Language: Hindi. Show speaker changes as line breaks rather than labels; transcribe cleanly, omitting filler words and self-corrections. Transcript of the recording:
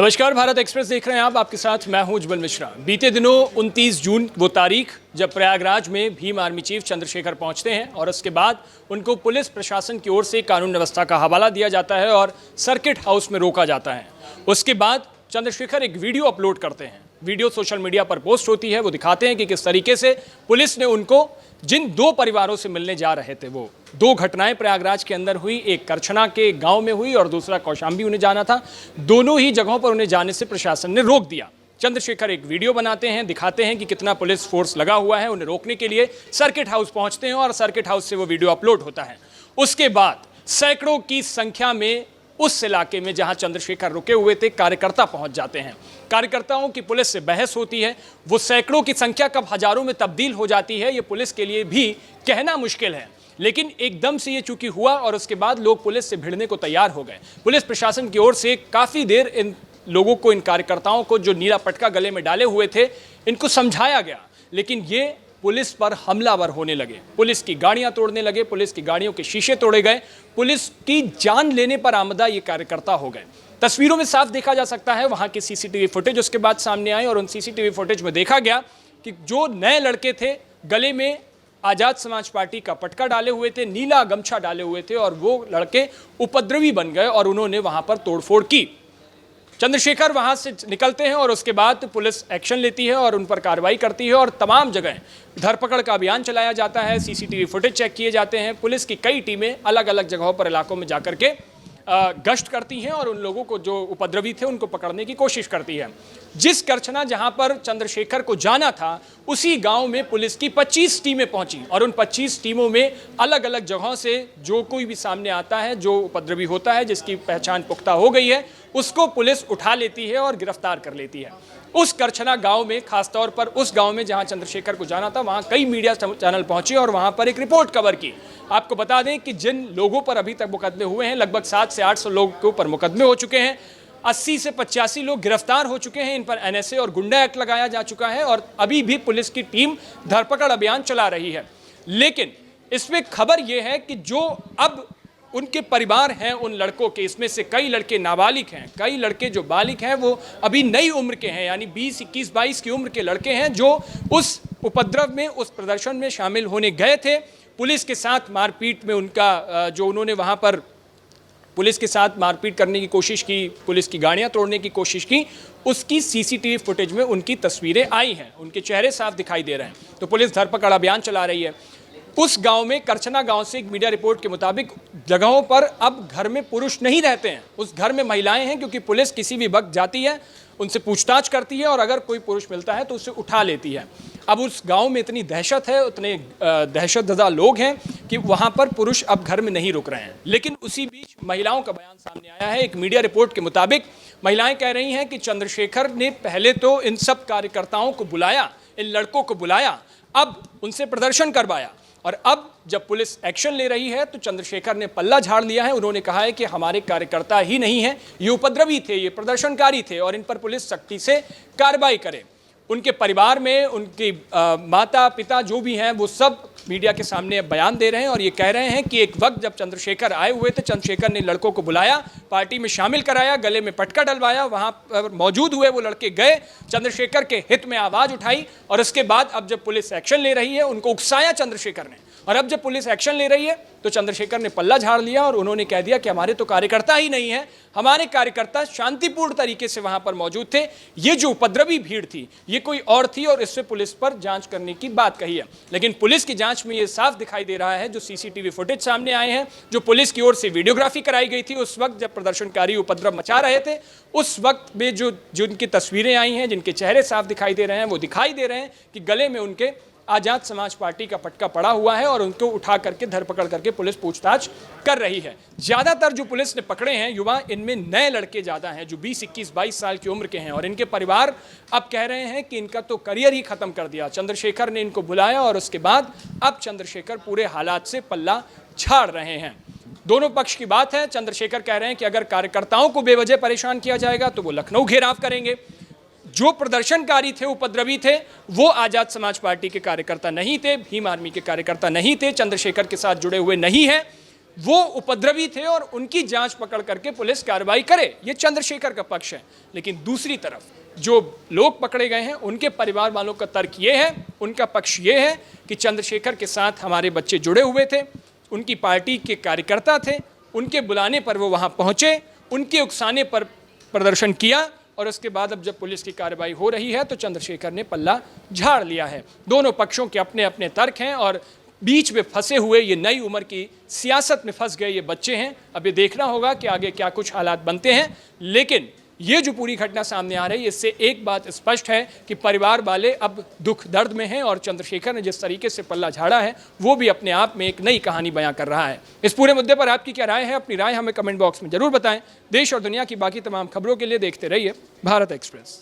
नमस्कार, भारत एक्सप्रेस देख रहे हैं आप। आपके साथ मैं हूं उज्जवल मिश्रा। बीते दिनों 29 जून वो तारीख जब प्रयागराज में भीम आर्मी चीफ चंद्रशेखर पहुंचते हैं और उसके बाद उनको पुलिस प्रशासन की ओर से कानून व्यवस्था का हवाला दिया जाता है और सर्किट हाउस में रोका जाता है। उसके बाद चंद्रशेखर एक वीडियो अपलोड करते हैं। वीडियो सोशल मीडिया पर पोस्ट होती है। वो दिखाते हैं कि किस तरीके से पुलिस ने उनको, जिन दो परिवारों से मिलने जा रहे थे, वो दो घटनाएं प्रयागराज के अंदर हुई, एक करछना के गांव में हुई और दूसरा कौशाम्बी उन्हें जाना था। दोनों ही जगहों पर उन्हें जाने से प्रशासन ने रोक दिया। चंद्रशेखर एक वीडियो बनाते हैं, दिखाते हैं कि कितना पुलिस फोर्स लगा हुआ है। उन्हें रोकने के लिए सर्किट हाउस पहुंचते हैं और सर्किट हाउस से वो वीडियो अपलोड होता है। उसके बाद सैकड़ों की संख्या में उस इलाके में जहां चंद्रशेखर रुके हुए थे कार्यकर्ता पहुंच जाते हैं। कार्यकर्ताओं की पुलिस से बहस होती है। वो सैकड़ों की संख्या कब हजारों में तब्दील हो जाती है, ये पुलिस के लिए भी कहना मुश्किल है। लेकिन एकदम से ये चूंकि हुआ और उसके बाद लोग पुलिस से भिड़ने को तैयार हो गए। पुलिस प्रशासन की ओर से काफी देर इन लोगों को, इन कार्यकर्ताओं को जो नीला पटका गले में डाले हुए थे, इनको समझाया गया, लेकिन ये पुलिस पर हमलावर होने लगे। पुलिस की गाड़ियां तोड़ने लगे, पुलिस की गाड़ियों के शीशे तोड़े गए, पुलिस की जान लेने पर आमदा ये कार्यकर्ता हो गए। तस्वीरों में साफ देखा जा सकता है वहां की सीसीटीवी फुटेज उसके बाद सामने आई और उन सीसीटीवी फुटेज में देखा गया कि जो नए लड़के थे, गले में आजाद समाज पार्टी का पटका डाले हुए थे, नीला गमछा डाले हुए थे और वो लड़के उपद्रवी बन गए और उन्होंने वहां पर तोड़फोड़ की। चंद्रशेखर वहां से निकलते हैं और उसके बाद पुलिस एक्शन लेती है और उन पर कार्रवाई करती है और तमाम जगह धरपकड़ का अभियान चलाया जाता है। सीसीटीवी फुटेज चेक किए जाते हैं। पुलिस की कई टीमें अलग अलग जगहों पर, इलाकों में जाकर के गश्त करती हैं और उन लोगों को जो उपद्रवी थे उनको पकड़ने की कोशिश करती है। जिस करछना जहां पर चंद्रशेखर को जाना था, उसी गांव में पुलिस की 25 टीमें पहुंची और उन 25 टीमों में अलग अलग जगहों से जो कोई भी सामने आता है, जो उपद्रवी होता है, जिसकी पहचान पुख्ता हो गई है, उसको पुलिस उठा लेती है और गिरफ्तार कर लेती है। उस करछना गांव में, खासतौर पर उस गांव में जहां चंद्रशेखर को जाना था, वहां कई मीडिया चैनल पहुंचे और वहां पर एक रिपोर्ट कवर की। आपको बता दें कि जिन लोगों पर अभी तक मुकदमे हुए हैं, लगभग 700 से 800 लोगों के ऊपर मुकदमे हो चुके हैं। 80 से 85 लोग गिरफ्तार हो चुके हैं। इन पर एनएसए और गुंडा एक्ट लगाया जा चुका है और अभी भी पुलिस की टीम धरपकड़ अभियान चला रही है। लेकिन इसमें खबर यह है कि जो अब उनके परिवार हैं उन लड़कों के, इसमें से कई लड़के नाबालिग हैं, कई लड़के जो बालिग हैं वो अभी नई उम्र के हैं, यानी 20, 21, 22 की उम्र के लड़के हैं, जो उस उपद्रव में, उस प्रदर्शन में शामिल होने गए थे। पुलिस के साथ मारपीट में उनका जो उन्होंने वहाँ पर पुलिस के साथ मारपीट करने की कोशिश की, पुलिस की गाड़ियाँ तोड़ने की कोशिश की, उसकी सीसीटीवी फुटेज में उनकी तस्वीरें आई हैं, उनके चेहरे साफ दिखाई दे रहे हैं। तो पुलिस धरपकड़ अभियान चला रही है। उस गांव में, करछना गांव से एक मीडिया रिपोर्ट के मुताबिक जगहों पर अब घर में पुरुष नहीं रहते हैं, उस घर में महिलाएं हैं, क्योंकि पुलिस किसी भी वक्त जाती है, उनसे पूछताछ करती है और अगर कोई पुरुष मिलता है तो उसे उठा लेती है। अब उस गांव में इतनी दहशत है, उतने दहशतज़दा लोग हैं कि वहां पर पुरुष अब घर में नहीं रुक रहे हैं। लेकिन उसी बीच महिलाओं का बयान सामने आया है। एक मीडिया रिपोर्ट के मुताबिक महिलाएं कह रही हैं कि चंद्रशेखर ने पहले तो इन सब कार्यकर्ताओं को बुलाया, इन लड़कों को बुलाया, अब उनसे प्रदर्शन करवाया और अब जब पुलिस एक्शन ले रही है तो चंद्रशेखर ने पल्ला झाड़ लिया है। उन्होंने कहा है कि हमारे कार्यकर्ता ही नहीं है, ये उपद्रवी थे, ये प्रदर्शनकारी थे और इन पर पुलिस सख्ती से कार्रवाई करे। उनके परिवार में उनकी माता पिता जो भी हैं वो सब मीडिया के सामने बयान दे रहे हैं और ये कह रहे हैं कि एक वक्त जब चंद्रशेखर आए हुए थे, चंद्रशेखर ने लड़कों को बुलाया, पार्टी में शामिल कराया, गले में पटका डलवाया, वहाँ पर मौजूद हुए वो लड़के गए, चंद्रशेखर के हित में आवाज़ उठाई और उसके बाद अब जब पुलिस एक्शन ले रही है, उनको उकसाया चंद्रशेखर ने, और अब जब पुलिस एक्शन ले रही है तो चंद्रशेखर ने पल्ला झाड़ लिया और उन्होंने कह दिया कि हमारे तो कार्यकर्ता ही नहीं है, हमारे कार्यकर्ता शांतिपूर्ण तरीके से वहां पर मौजूद थे, ये जो उपद्रवी भीड़ थी ये कोई और थी और इससे पुलिस पर जांच करने की बात कही है। लेकिन पुलिस की जांच में ये साफ दिखाई दे रहा है, जो सीसीटीवी फुटेज सामने आए हैं, जो पुलिस की ओर से वीडियोग्राफी कराई गई थी उस वक्त जब प्रदर्शनकारी उपद्रव मचा रहे थे, उस वक्त में जो जिनकी तस्वीरें आई हैं, जिनके चेहरे साफ दिखाई दे रहे हैं, वो दिखाई दे रहे हैं कि गले में उनके आजाद समाज पार्टी का पटका पड़ा हुआ है और उनको उठा करके धरपकड़ करके पुलिस पूछताछ कर रही है। ज्यादातर जो पुलिस ने पकड़े हैं युवा, इनमें नए लड़के ज्यादा हैं जो 20, 21, 22 साल की उम्र के हैं और इनके परिवार अब कह रहे हैं कि इनका तो करियर ही खत्म कर दिया। चंद्रशेखर ने इनको बुलाया और उसके बाद अब चंद्रशेखर पूरे हालात से पल्ला झाड़ रहे हैं। दोनों पक्ष की बात है। चंद्रशेखर कह रहे हैं कि अगर कार्यकर्ताओं को बेवजह परेशान किया जाएगा तो वो लखनऊ घेराव करेंगे। जो प्रदर्शनकारी थे, उपद्रवी थे, वो आजाद समाज पार्टी के कार्यकर्ता नहीं थे, भीम आर्मी के कार्यकर्ता नहीं थे, चंद्रशेखर के साथ जुड़े हुए नहीं हैं। वो उपद्रवी थे और उनकी जांच पकड़ करके पुलिस कार्रवाई करे, ये चंद्रशेखर का पक्ष है। लेकिन दूसरी तरफ जो लोग पकड़े गए हैं उनके परिवार वालों का तर्क ये है, उनका पक्ष ये है कि चंद्रशेखर के साथ हमारे बच्चे जुड़े हुए थे, उनकी पार्टी के कार्यकर्ता थे, उनके बुलाने पर वो वहाँ पहुँचे, उनके उकसाने पर प्रदर्शन किया और उसके बाद अब जब पुलिस की कार्रवाई हो रही है तो चंद्रशेखर ने पल्ला झाड़ लिया है। दोनों पक्षों के अपने अपने तर्क हैं और बीच में फंसे हुए ये नई उम्र की सियासत में फंस गए ये बच्चे हैं। अब ये देखना होगा कि आगे क्या कुछ हालात बनते हैं। लेकिन ये जो पूरी घटना सामने आ रही है इससे एक बात स्पष्ट है कि परिवार वाले अब दुख दर्द में हैं और चंद्रशेखर ने जिस तरीके से पल्ला झाड़ा है वो भी अपने आप में एक नई कहानी बयां कर रहा है। इस पूरे मुद्दे पर आपकी क्या राय है? अपनी राय हमें कमेंट बॉक्स में जरूर बताएं। देश और दुनिया की बाकी तमाम खबरों के लिए देखते रहिए भारत एक्सप्रेस।